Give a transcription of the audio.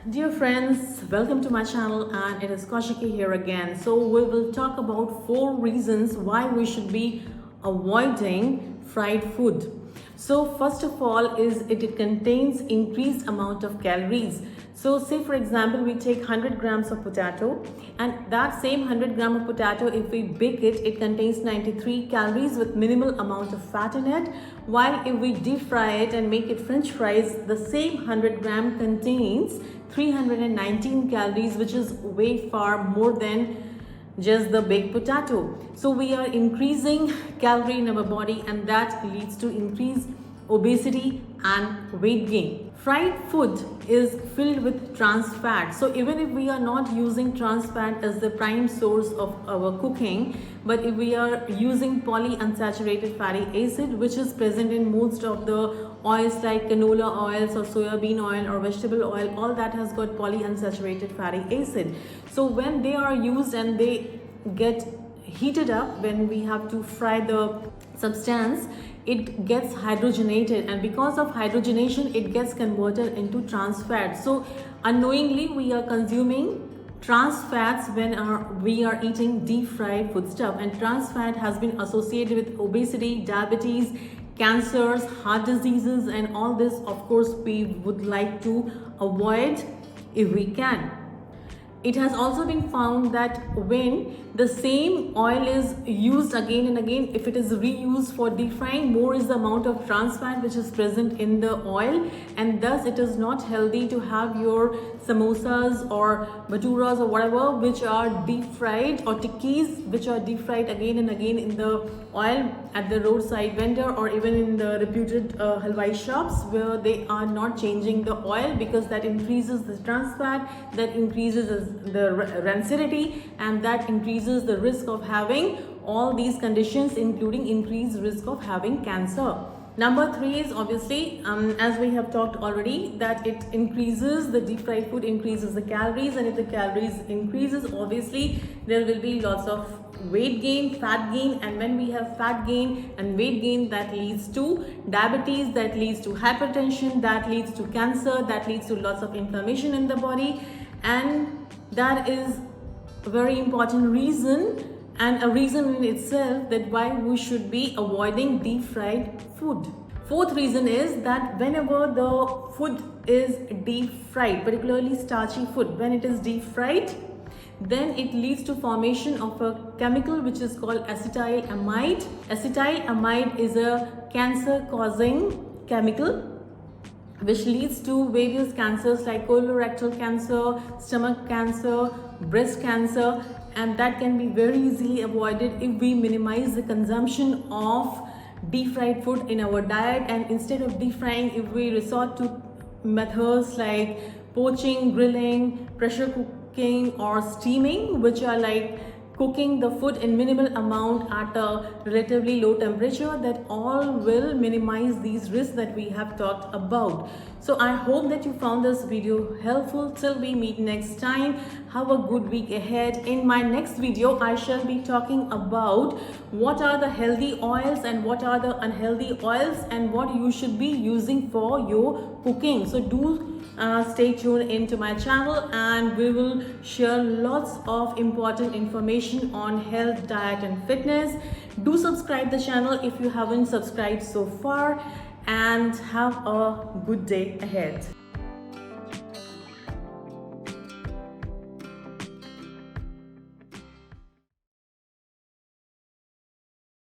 Dear friends, welcome to my channel and it is Kaushiki here again. So we will talk about 4 reasons why we should be avoiding fried food. So first of all is it contains increased amount of calories. So say for example we take 100 grams of potato and that same 100 gram of potato, if we bake it, it contains 93 calories with minimal amount of fat in it. While if we deep fry it and make it french fries, the same 100 gram contains 319 calories, which is way far more than just the baked potato. So we are increasing calorie in our body and that leads to increased obesity and weight gain. Fried food is filled with trans fat. So even if we are not using trans fat as the prime source of our cooking, but if we are using polyunsaturated fatty acid, which is present in most of the oils like canola oils or soybean oil or vegetable oil, all that has got polyunsaturated fatty acid. So when they are used and they get heated up, when we have to fry the substance, it gets hydrogenated, and because of hydrogenation it gets converted into trans fat. So unknowingly we are consuming trans fats when we are eating deep fried food stuff, and trans fat has been associated with obesity, diabetes, cancers, heart diseases, and all this of course we would like to avoid if we can. It has also been found that when the same oil is used again and again, if it is reused for deep frying, more is the amount of trans fat which is present in the oil, and thus it is not healthy to have your samosas or bhaturas or whatever which are deep fried, or tikkis which are deep fried again and again in the oil at the roadside vendor or even in the reputed halwai shops, where they are not changing the oil, because that increases the trans fat, that increases the rancidity, and that increases the risk of having all these conditions, including increased risk of having cancer. Number 3 is obviously, as we have talked already, that it increases, the deep fried food increases the calories, and if the calories increases, obviously there will be lots of weight gain, fat gain, and when we have fat gain and weight gain, that leads to diabetes, that leads to hypertension, that leads to cancer, that leads to lots of inflammation in the body, and that is a very important reason, and a reason in itself, that why we should be avoiding deep fried food. Fourth reason is that whenever the food is deep fried, particularly starchy food, when it is deep fried, then it leads to formation of a chemical which is called acetylamide. Acetylamide is a cancer causing chemical which leads to various cancers like colorectal cancer, stomach cancer, breast cancer, and that can be very easily avoided if we minimize the consumption of deep fried food in our diet, and instead of deep frying, if we resort to methods like poaching, grilling, pressure cooking or steaming, which are like cooking the food in minimal amount at a relatively low temperature, that all will minimize these risks that we have talked about. So I hope that you found this video helpful. Till we meet next time, have a good week ahead. In my next video, I shall be talking about what are the healthy oils and what are the unhealthy oils, and what you should be using for your cooking. So do stay tuned into my channel, and we will share lots of important information on health, diet and fitness. Do subscribe the channel if you haven't subscribed so far, and have a good day ahead.